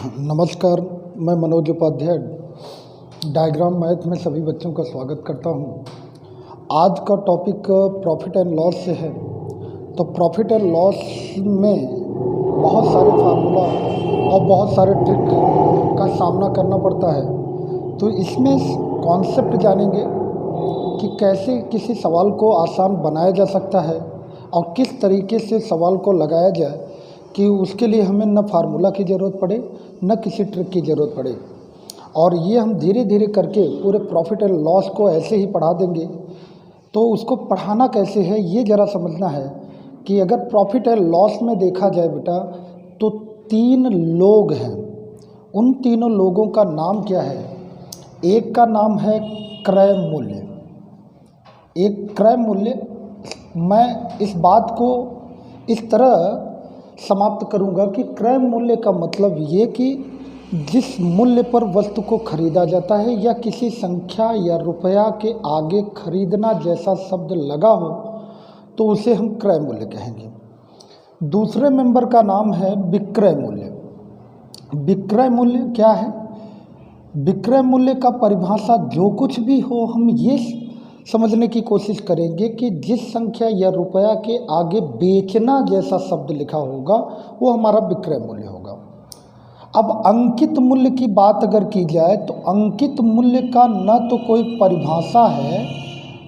नमस्कार, मैं Manoj Upadhyay diagram math में सभी बच्चों का स्वागत करता हूं। आज का टॉपिक प्रॉफिट एंड लॉस से है। तो प्रॉफिट एंड लॉस में बहुत सारे फार्मूला और बहुत सारे ट्रिक का सामना करना पड़ता है। तो इसमें कॉन्सेप्ट जानेंगे कि कैसे किसी सवाल को आसान बनाया जा सकता है और किस तरीके से सवाल को लगाया जाए कि उसके लिए हमें न फार्मूला की ज़रूरत पड़े न किसी ट्रिक की ज़रूरत पड़े। और ये हम धीरे धीरे करके पूरे प्रॉफिट एंड लॉस को ऐसे ही पढ़ा देंगे। तो उसको पढ़ाना कैसे है ये ज़रा समझना है कि अगर प्रॉफिट एंड लॉस में देखा जाए बेटा तो 3 लोग हैं। उन तीनों लोगों का नाम क्या है? एक का नाम है क्रय मूल्य। एक क्रय मूल्य, मैं इस बात को इस तरह समाप्त करूंगा कि क्रय मूल्य का मतलब ये कि जिस मूल्य पर वस्तु को खरीदा जाता है या किसी संख्या या रुपया के आगे खरीदना जैसा शब्द लगा हो तो उसे हम क्रय मूल्य कहेंगे। दूसरे मेंबर का नाम है विक्रय मूल्य। विक्रय मूल्य क्या है? विक्रय मूल्य का परिभाषा जो कुछ भी हो, हम ये समझने की कोशिश करेंगे कि जिस संख्या या रुपया के आगे बेचना जैसा शब्द लिखा होगा वो हमारा विक्रय मूल्य होगा। अब अंकित मूल्य की बात अगर की जाए तो अंकित मूल्य का न तो कोई परिभाषा है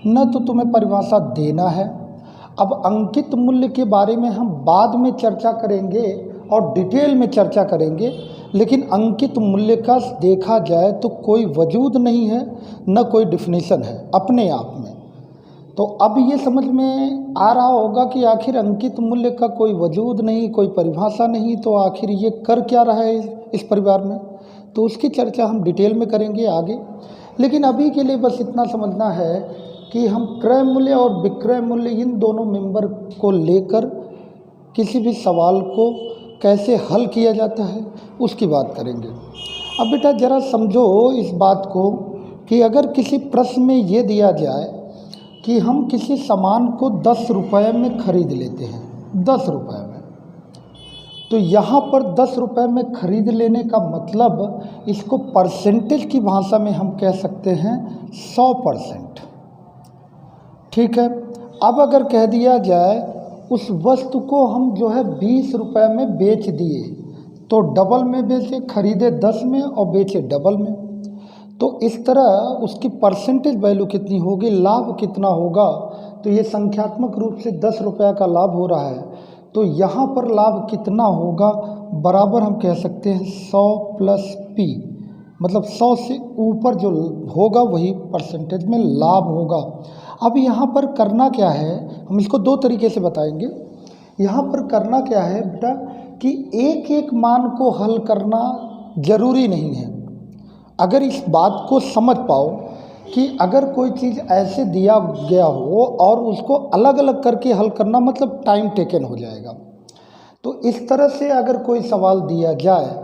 न तो तुम्हें परिभाषा देना है। अब अंकित मूल्य के बारे में हम बाद में चर्चा करेंगे और डिटेल में चर्चा करेंगे, लेकिन अंकित मूल्य का देखा जाए तो कोई वजूद नहीं है न कोई डिफिनीशन है अपने आप में। तो अब ये समझ में आ रहा होगा कि आखिर अंकित मूल्य का कोई वजूद नहीं, कोई परिभाषा नहीं, तो आखिर ये कर क्या रहा है इस परिवार में। तो उसकी चर्चा हम डिटेल में करेंगे आगे। लेकिन अभी के लिए बस इतना समझना है कि हम क्रय मूल्य और विक्रय मूल्य इन दोनों मेंबर को लेकर किसी भी सवाल को कैसे हल किया जाता है उसकी बात करेंगे। अब बेटा ज़रा समझो इस बात को कि अगर किसी प्रश्न में ये दिया जाए कि हम किसी सामान को 10 रुपये में खरीद लेते हैं, 10 रुपये में, तो यहाँ पर 10 रुपये में खरीद लेने का मतलब इसको परसेंटेज की भाषा में हम कह सकते हैं 100%। ठीक है। अब अगर कह दिया जाए उस वस्तु को हम जो है 20 रुपये में बेच दिए तो डबल में बेचे, खरीदे 10 में और बेचे डबल में, तो इस तरह उसकी परसेंटेज वैल्यू कितनी होगी, लाभ कितना होगा। तो ये संख्यात्मक रूप से 10 रुपये का लाभ हो रहा है, तो यहाँ पर लाभ कितना होगा बराबर हम कह सकते हैं 100 + P, मतलब 100 से ऊपर जो होगा वही परसेंटेज में लाभ होगा। अब यहाँ पर करना क्या है, हम इसको 2 तरीके से बताएंगे। यहाँ पर करना क्या है बेटा कि एक एक मान को हल करना ज़रूरी नहीं है। अगर इस बात को समझ पाओ कि अगर कोई चीज़ ऐसे दिया गया हो और उसको अलग अलग करके हल करना मतलब टाइम टेकन हो जाएगा। तो इस तरह से अगर कोई सवाल दिया जाए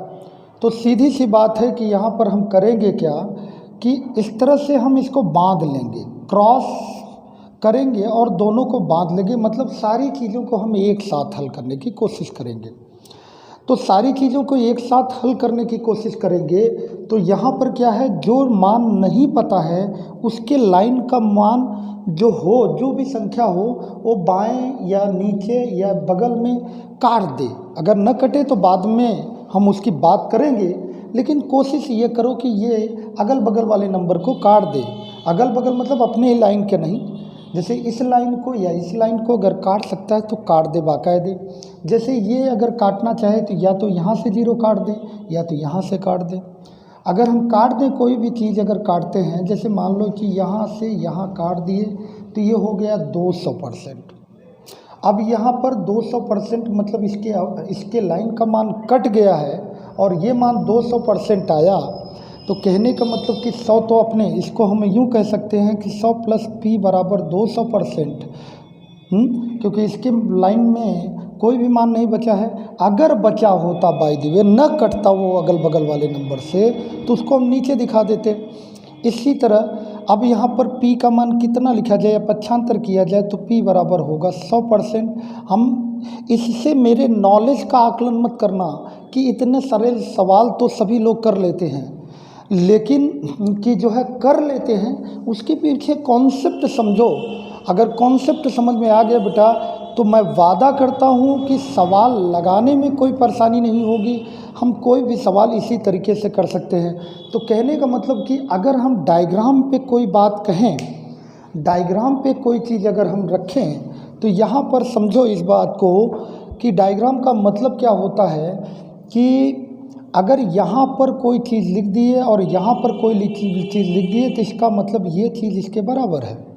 तो सीधी सी बात है कि यहाँ पर हम करेंगे क्या कि इस तरह से हम इसको बांध लेंगे, क्रॉस करेंगे और दोनों को बांध लेंगे, मतलब सारी चीज़ों को हम एक साथ हल करने की कोशिश करेंगे। तो सारी चीज़ों को एक साथ हल करने की कोशिश करेंगे तो यहाँ पर क्या है, जो मान नहीं पता है उसके लाइन का मान जो हो, जो भी संख्या हो, वो बाएं या नीचे या बगल में काट दे। अगर न कटे तो बाद में हम उसकी बात करेंगे, लेकिन कोशिश ये करो कि ये अगल बगल वाले नंबर को काट दे। अगल बगल मतलब अपने लाइन के नहीं, जैसे इस लाइन को या इस लाइन को अगर काट सकता है तो काट दे बाकायदे। जैसे ये अगर काटना चाहे तो या तो यहाँ से 0 काट दे या तो यहाँ से काट दे। अगर हम काट दें कोई भी चीज़ अगर काटते हैं, जैसे मान लो कि यहाँ से यहाँ काट दिए तो ये हो गया 200%। अब यहाँ पर 200% मतलब इसके लाइन का मान कट गया है और ये मान 200% आया, तो कहने का मतलब कि 100 तो अपने, इसको हम यूँ कह सकते हैं कि 100 + P बराबर 200%। क्योंकि इसके लाइन में कोई भी मान नहीं बचा है। अगर बचा होता बाय द वे, न कटता वो अगल बगल वाले नंबर से, तो उसको हम नीचे दिखा देते। इसी तरह अब यहाँ पर P का मान कितना लिखा जाए या पक्षांतर किया जाए तो P बराबर होगा 100%। हम इससे मेरे नॉलेज का आकलन मत करना कि इतने सारे सवाल तो सभी लोग कर लेते हैं, लेकिन कि जो है कर लेते हैं उसके पीछे कॉन्सेप्ट समझो। अगर कॉन्सेप्ट समझ में आ गया बेटा तो मैं वादा करता हूँ कि सवाल लगाने में कोई परेशानी नहीं होगी। हम कोई भी सवाल इसी तरीके से कर सकते हैं। तो कहने का मतलब कि अगर हम डायग्राम पे कोई बात कहें, डायग्राम पे कोई चीज़ अगर हम रखें तो यहाँ पर समझो इस बात को कि डायग्राम का मतलब क्या होता है कि अगर यहाँ पर कोई चीज़ लिख दी है और यहाँ पर कोई चीज़ लिख दी है तो इसका मतलब ये चीज़ इसके बराबर है,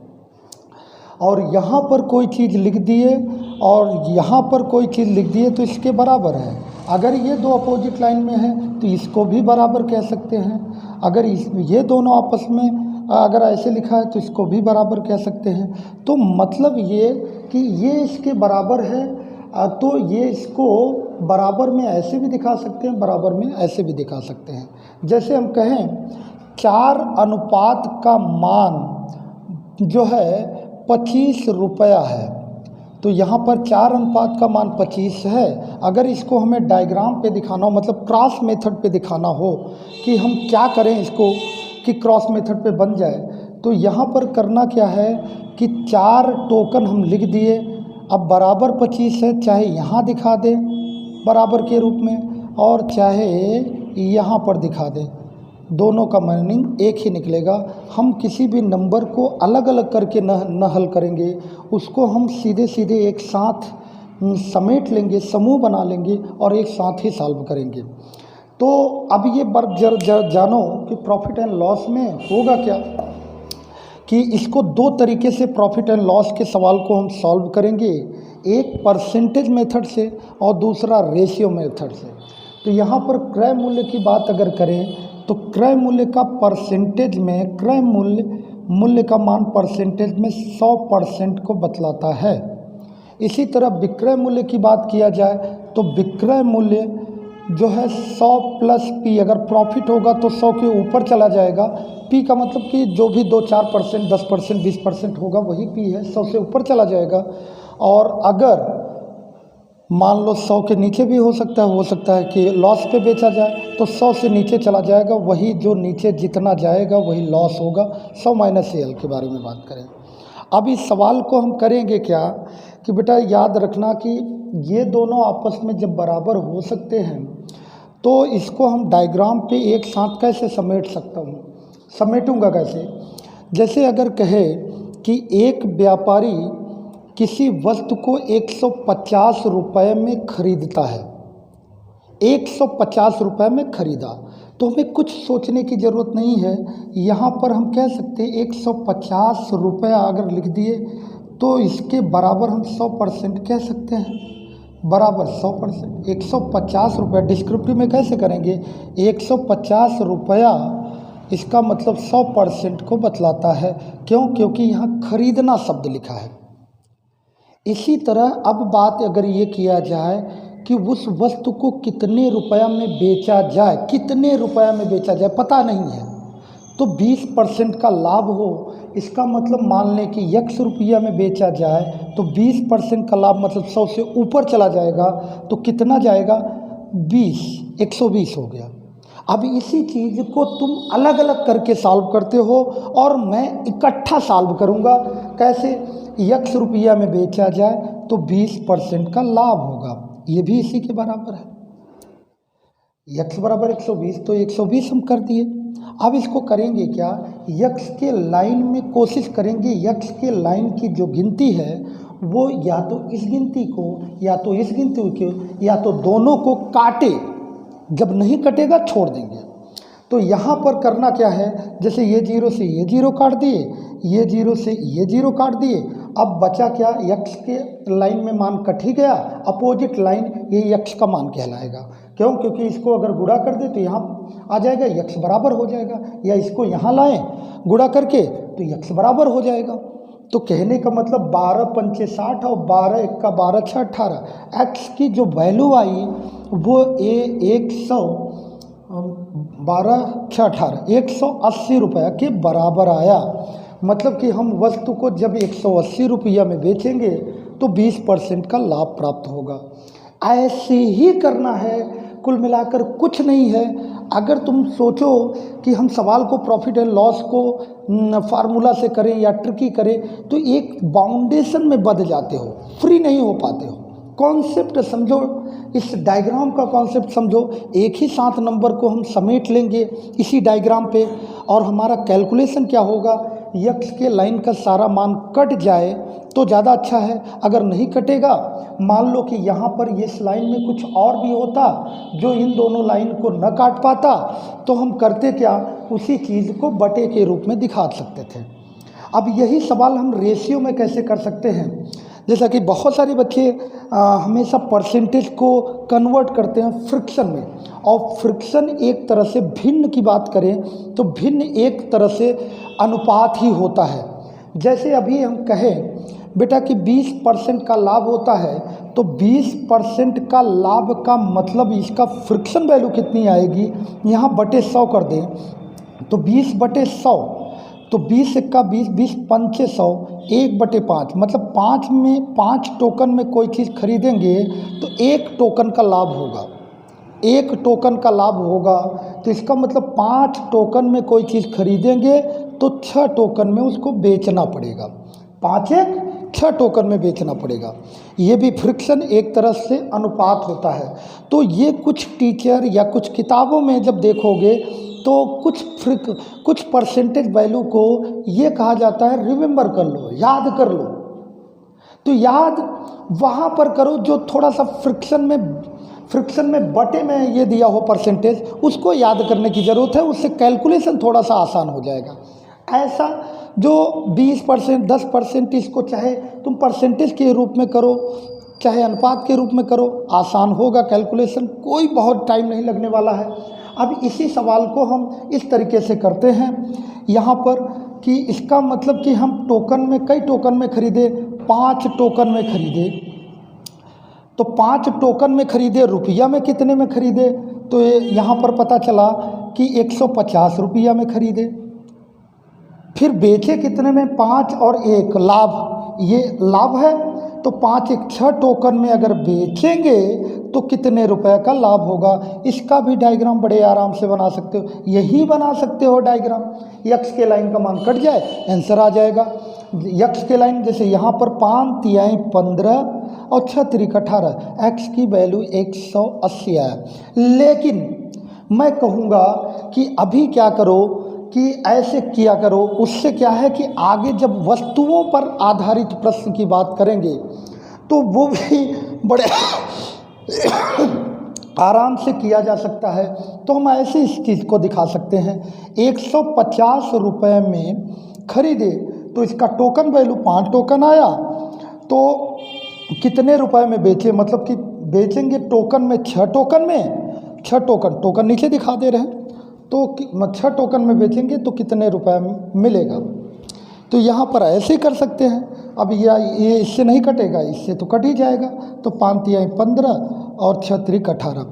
और यहाँ पर कोई चीज़ लिख दी है और यहाँ पर कोई चीज़ लिख दी है तो इसके बराबर है। अगर ये दो अपोजिट लाइन में है तो इसको भी बराबर कह सकते हैं। अगर ये दोनों आपस में अगर ऐसे लिखा है तो इसको भी बराबर कह सकते हैं। तो मतलब ये कि ये इसके बराबर है, तो ये इसको बराबर में ऐसे भी दिखा सकते हैं, बराबर में ऐसे भी दिखा सकते हैं। जैसे हम कहें 4 अनुपात का मान जो है 25 रुपया है, तो यहाँ पर 4 अनुपात का मान 25 है। अगर इसको हमें डायग्राम पे दिखाना हो, मतलब क्रॉस मेथड पे दिखाना हो कि हम क्या करें इसको कि क्रॉस मेथड पे बन जाए, तो यहाँ पर करना क्या है कि 4 टोकन हम लिख दिए। अब बराबर 25 है, चाहे यहाँ दिखा दें बराबर के रूप में और चाहे यहाँ पर दिखा दें, दोनों का मीनिंग एक ही निकलेगा। हम किसी भी नंबर को अलग अलग करके न हल करेंगे, उसको हम सीधे सीधे एक साथ समेट लेंगे, समूह बना लेंगे और एक साथ ही सॉल्व करेंगे। तो अब ये जानो कि प्रॉफिट एंड लॉस में होगा क्या कि इसको 2 तरीके से प्रॉफिट एंड लॉस के सवाल को हम सॉल्व करेंगे, एक परसेंटेज मेथड से और दूसरा रेशियो मेथड से। तो यहाँ पर क्रय मूल्य की बात अगर करें तो क्रय मूल्य का परसेंटेज में क्रय मूल्य का मान परसेंटेज में 100% को बतलाता है। इसी तरह विक्रय मूल्य की बात किया जाए तो विक्रय मूल्य जो है 100 प्लस पी, अगर प्रॉफिट होगा तो 100 के ऊपर चला जाएगा। पी का मतलब कि जो भी 2-4%, 10%, 20% होगा वही पी है, 100 से ऊपर चला जाएगा। और अगर मान लो 100 के नीचे भी हो सकता है कि लॉस पे बेचा जाए तो 100 से नीचे चला जाएगा, वही जो नीचे जितना जाएगा वही लॉस होगा। 100 माइनस एल के बारे में बात करें। अब इस सवाल को हम करेंगे क्या कि बेटा याद रखना कि ये दोनों आपस में जब बराबर हो सकते हैं तो इसको हम डायग्राम पे एक साथ कैसे समेट सकता हूँ, समेटूंगा कैसे। जैसे अगर कहे कि एक व्यापारी किसी वस्तु को 150 रुपये में खरीदता है, 150 रुपये में खरीदा, तो हमें कुछ सोचने की ज़रूरत नहीं है। यहाँ पर हम कह सकते हैं 150 रुपया अगर लिख दिए तो इसके बराबर हम 100% कह सकते हैं, बराबर 100%। 150 रुपया डिस्क्रिप्टिव में कैसे करेंगे, 150 रुपया इसका मतलब 100% को बतलाता है। क्यों? क्योंकि यहाँ खरीदना शब्द लिखा है। इसी तरह अब बात अगर ये किया जाए कि उस वस्तु को कितने रुपया में बेचा जाए, कितने रुपया में बेचा जाए पता नहीं है, तो 20% का लाभ हो, इसका मतलब मान लें कि x रुपया में बेचा जाए तो 20% का लाभ मतलब 100 से ऊपर चला जाएगा, तो कितना जाएगा 20, 120 हो गया। अब इसी चीज़ को तुम अलग अलग करके सॉल्व करते हो और मैं इकट्ठा सॉल्व करूँगा। कैसे? x रुपया में बेचा जाए तो 20% का लाभ होगा, ये भी इसी के बराबर है। x बराबर 120, तो 120 हम कर दिए। अब इसको करेंगे क्या, x के लाइन में कोशिश करेंगे, x के लाइन की जो गिनती है वो या तो इस गिनती को या तो इस गिनती को या तो दोनों को काटे, जब नहीं कटेगा छोड़ देंगे। तो यहाँ पर करना क्या है, जैसे ये 0 से ये 0 काट दिए, ये 0 से ये 0 काट दिए, अब बचा क्या, x के लाइन में मान कट ही गया, अपोजिट लाइन ये x का मान कहलाएगा। क्यों? क्योंकि इसको अगर गुणा कर दे तो यहाँ आ जाएगा, x बराबर हो जाएगा, या इसको यहाँ लाएं गुणा करके तो x बराबर हो जाएगा। तो कहने का मतलब 12 पंचे 60 और 12 एक का 12 6 18, x की जो वैल्यू आई वो 180 रुपया के बराबर आया। मतलब कि हम वस्तु को जब 180 रुपया में बेचेंगे तो 20% का लाभ प्राप्त होगा। ऐसे ही करना है, कुल मिलाकर कुछ नहीं है। अगर तुम सोचो कि हम सवाल को प्रॉफिट एंड लॉस को फार्मूला से करें या ट्रिकी करें तो एक बाउंडेशन में बंध जाते हो, फ्री नहीं हो पाते हो। कॉन्सेप्ट समझो, इस डायग्राम का कॉन्सेप्ट समझो। एक ही 7 नंबर को हम समेट लेंगे इसी डायग्राम पे और हमारा कैलकुलेशन क्या होगा, यक्स के लाइन का सारा मान कट जाए तो ज़्यादा अच्छा है। अगर नहीं कटेगा, मान लो कि यहाँ पर इस लाइन में कुछ और भी होता जो इन दोनों लाइन को न काट पाता, तो हम करते क्या, उसी चीज़ को बटे के रूप में दिखा सकते थे। अब यही सवाल हम रेशियो में कैसे कर सकते हैं। जैसा कि बहुत सारे बच्चे हमेशा परसेंटेज को कन्वर्ट करते हैं फ्रिक्शन में, और फ्रिक्शन एक तरह से भिन्न की बात करें तो भिन्न एक तरह से अनुपात ही होता है। जैसे अभी हम कहें बेटा कि 20% का लाभ होता है, तो 20% का लाभ का मतलब इसका फ्रिक्शन वैल्यू कितनी आएगी, यहाँ बटे 100 कर दें तो 20/100, तो 20 एक्का 20, 20 पंचे 100, 1/5 मतलब 5 टोकन में कोई चीज़ खरीदेंगे तो 1 टोकन का लाभ होगा। 1 टोकन का लाभ होगा, तो इसका मतलब 5 टोकन में कोई चीज़ खरीदेंगे तो 6 टोकन में उसको बेचना पड़ेगा। 6 टोकन में बेचना पड़ेगा। ये भी फ्रिक्शन एक तरह से अनुपात होता है। तो ये कुछ टीचर या कुछ किताबों में जब देखोगे तो कुछ परसेंटेज वैल्यू को ये कहा जाता है रिमेंबर कर लो, याद कर लो। तो याद वहाँ पर करो जो थोड़ा सा फ्रिक्शन में बटे में ये दिया हो परसेंटेज, उसको याद करने की ज़रूरत है, उससे कैलकुलेशन थोड़ा सा आसान हो जाएगा। ऐसा जो 20%, 10%, इसको चाहे तुम परसेंटेज के रूप में करो चाहे अनुपात के रूप में करो, आसान होगा कैलकुलेशन, कोई बहुत टाइम नहीं लगने वाला है। अब इसी सवाल को हम इस तरीके से करते हैं यहाँ पर कि इसका मतलब कि हम कई टोकन में खरीदे, 5 टोकन में खरीदे, तो 5 टोकन में खरीदे, रुपया में कितने में खरीदे, तो यहाँ पर पता चला कि 150 रुपया में खरीदे। फिर बेचे कितने में, 5 और 1 लाभ, ये लाभ है, तो 5 एक 6 टोकन में अगर बेचेंगे तो कितने रुपए का लाभ होगा। इसका भी डायग्राम बड़े आराम से बना सकते हो, यही बना सकते हो डायग्राम। यक्स के लाइन का मान कट जाए, आंसर आ जाएगा। यक्स के लाइन जैसे यहाँ पर 5 तिहाई 15 और 6 त्रिक 18, एक्स की वैल्यू 180 आया। लेकिन मैं कहूँगा कि अभी क्या करो कि ऐसे किया करो, उससे क्या है कि आगे जब वस्तुओं पर आधारित प्रश्न की बात करेंगे तो वो भी बड़े आराम से किया जा सकता है। तो हम ऐसे इस चीज़ को दिखा सकते हैं, 150 रुपये में खरीदे तो इसका टोकन वैल्यू 5 टोकन आया, तो कितने रुपए में बेचे, मतलब कि बेचेंगे टोकन में 6 टोकन में, 6 टोकन नीचे दिखा दे रहे हैं, तो 6 टोकन में बेचेंगे तो कितने रुपए मिलेगा। तो यहाँ पर ऐसे कर सकते हैं। अब ये इससे नहीं कटेगा, इससे तो कट ही जाएगा, तो 5 तिहाई 15 और 6 त्रिक 18।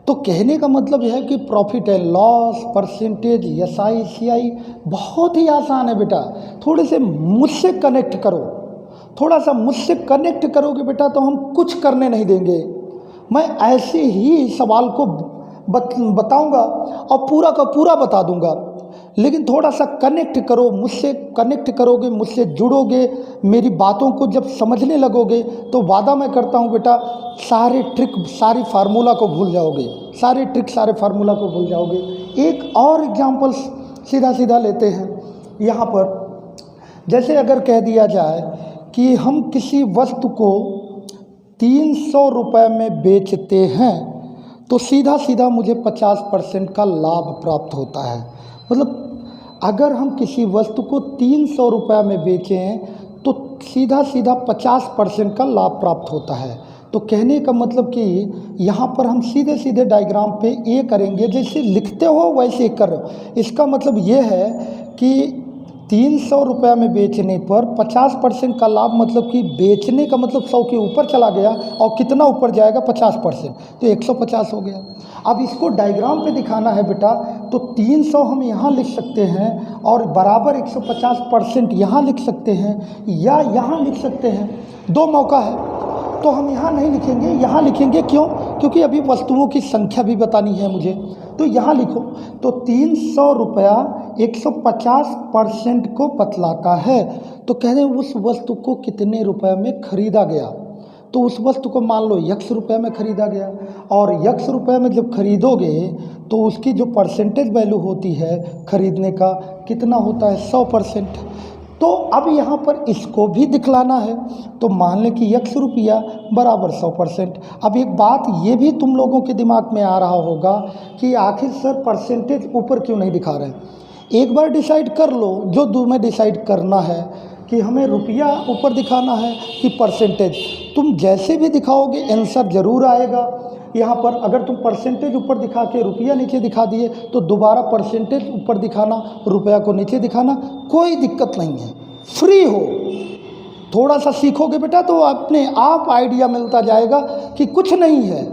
तो कहने का मतलब यह है कि profit and loss, percentage, SI, CI बहुत ही आसान है बेटा। थोड़े से मुझसे कनेक्ट करो, थोड़ा सा मुझसे कनेक्ट करोगे बेटा तो हम कुछ करने नहीं देंगे। मैं ऐसे ही सवाल को बताऊंगा और पूरा का पूरा बता दूंगा, लेकिन थोड़ा सा कनेक्ट करो, मुझसे कनेक्ट करोगे, मुझसे जुड़ोगे, मेरी बातों को जब समझने लगोगे तो वादा मैं करता हूँ बेटा सारे ट्रिक सारी फार्मूला को भूल जाओगे, सारे ट्रिक सारे फार्मूला को भूल जाओगे। एक और एग्जाम्पल सीधा लेते हैं यहाँ पर। जैसे अगर कह दिया जाए कि हम किसी वस्तु को 300 रुपये में बेचते हैं तो सीधा मुझे 50% का लाभ प्राप्त होता है। मतलब अगर हम किसी वस्तु को 300 रुपये में बेचें तो सीधा 50% का लाभ प्राप्त होता है। तो कहने का मतलब कि यहाँ पर हम सीधे डायग्राम पे ये करेंगे, जैसे लिखते हो वैसे कर रहे हो। इसका मतलब ये है कि 300 रुपये में बेचने पर 50% का लाभ, मतलब कि बेचने का मतलब 100 के ऊपर चला गया, और कितना ऊपर जाएगा 50%, तो 150 हो गया। अब इसको डायग्राम पे दिखाना है बेटा, तो 300 हम यहाँ लिख सकते हैं और बराबर 150% यहाँ लिख सकते हैं या यहाँ लिख सकते हैं। दो मौका है, तो हम यहाँ नहीं लिखेंगे, यहाँ लिखेंगे। क्यों? क्योंकि अभी वस्तुओं की संख्या भी बतानी है मुझे, तो यहाँ लिखो। तो 300 रुपया 150% को बतलाता है। तो कह रहे हैं उस वस्तु को कितने रुपए में खरीदा गया। तो उस वस्तु को मान लो x रुपये में ख़रीदा गया, और x रुपये में जब खरीदोगे तो उसकी जो परसेंटेज वैल्यू होती है खरीदने का कितना होता है, 100%। तो अब यहाँ पर इसको भी दिखलाना है, तो मान लें कि x रुपया बराबर 100%। अब एक बात ये भी तुम लोगों के दिमाग में आ रहा होगा कि आखिर सर परसेंटेज ऊपर क्यों नहीं दिखा रहे। एक बार डिसाइड कर लो, जो तुम्हें डिसाइड करना है कि हमें रुपया ऊपर दिखाना है कि परसेंटेज। तुम जैसे भी दिखाओगे आंसर ज़रूर आएगा। यहाँ पर अगर तुम परसेंटेज ऊपर दिखा के रुपया नीचे दिखा दिए तो दोबारा परसेंटेज ऊपर दिखाना, रुपया को नीचे दिखाना, कोई दिक्कत नहीं है, फ्री हो। थोड़ा सा सीखोगे बेटा तो अपने आप आइडिया मिलता जाएगा कि कुछ नहीं है,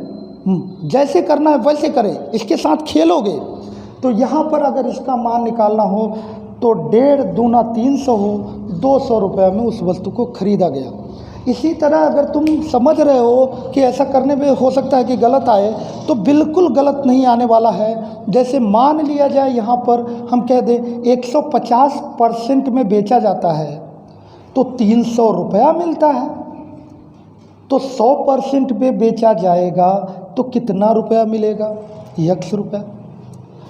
जैसे करना है वैसे करें, इसके साथ खेलोगे। तो यहाँ पर अगर इसका मान निकालना हो तो 1.5 दूना 300 हो, 200 रुपये में उस वस्तु को खरीदा गया। इसी तरह अगर तुम समझ रहे हो कि ऐसा करने में हो सकता है कि गलत आए, तो बिल्कुल गलत नहीं आने वाला है। जैसे मान लिया जाए यहाँ पर हम कह दें 150% में बेचा जाता है तो 300 रुपया मिलता है। तो 100% पे बेचा जाएगा तो कितना रुपया मिलेगा, x रुपया।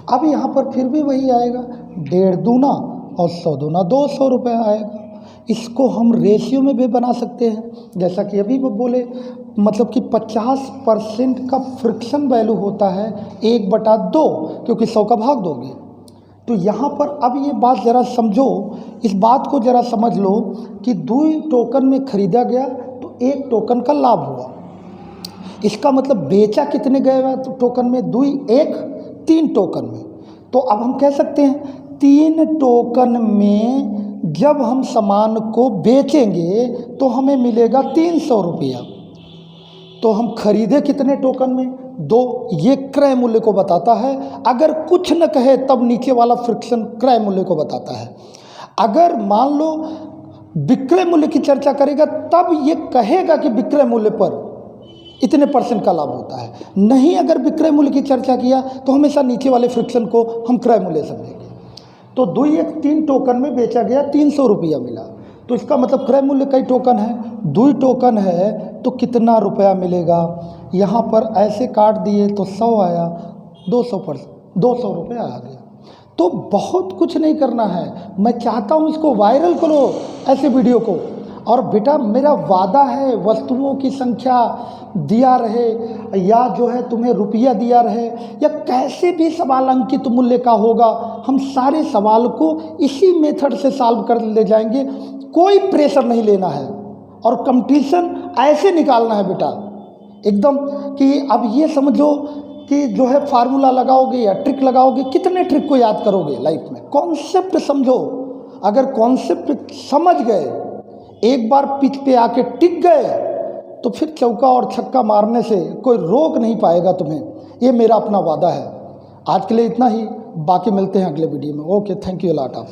अब यहाँ पर फिर भी वही आएगा, 1.5 दूना और 100 दूना 200 रुपया आएगा। इसको हम रेशियो में भी बना सकते हैं, जैसा कि अभी वो बोले, मतलब कि 50% का फ्रिक्शन वैल्यू होता है 1/2, क्योंकि 100 का भाग दोगे। तो यहाँ पर अब ये बात ज़रा समझो, इस बात को ज़रा समझ लो कि 2 टोकन में ख़रीदा गया तो 1 टोकन का लाभ हुआ। इसका मतलब बेचा कितने गए हुआ तो टोकन में, 2 1 3 टोकन में। तो अब हम कह सकते हैं 3 टोकन में जब हम सामान को बेचेंगे तो हमें मिलेगा 300 रुपया। तो हम खरीदे कितने टोकन में, 2। ये क्रय मूल्य को बताता है। अगर कुछ न कहे तब नीचे वाला फ्रिक्शन क्रय मूल्य को बताता है। अगर मान लो विक्रय मूल्य की चर्चा करेगा तब ये कहेगा कि विक्रय मूल्य पर इतने % का लाभ होता है। नहीं, अगर विक्रय मूल्य की चर्चा किया तो हमेशा नीचे वाले फ्रिक्शन को हम क्रय मूल्य समझेंगे। तो 2 1 3 टोकन में बेचा गया, 300 रुपया मिला। तो इसका मतलब क्रय मूल्य कई टोकन है, 2 टोकन है तो कितना रुपया मिलेगा। यहाँ पर ऐसे काट दिए तो 100 आया, 200 रुपया आ गया। तो बहुत कुछ नहीं करना है। मैं चाहता हूँ इसको वायरल करो ऐसे वीडियो को। और बेटा मेरा वादा है, वस्तुओं की संख्या दिया रहे या जो है तुम्हें रुपया दिया रहे या कैसे भी सवाल अंकित मूल्य का होगा, हम सारे सवाल को इसी मेथड से सॉल्व कर ले जाएंगे। कोई प्रेशर नहीं लेना है और कंपटीशन ऐसे निकालना है बेटा एकदम कि अब ये समझो कि जो है फार्मूला लगाओगे या ट्रिक लगाओगे, कितने ट्रिक को याद करोगे लाइफ में। कॉन्सेप्ट समझो, अगर कॉन्सेप्ट समझ गए, एक बार पिच पे आके टिक गए तो फिर चौका और छक्का मारने से कोई रोक नहीं पाएगा तुम्हें। ये मेरा अपना वादा है। आज के लिए इतना ही, बाकी मिलते हैं अगले वीडियो में। Okay, thank you lot of.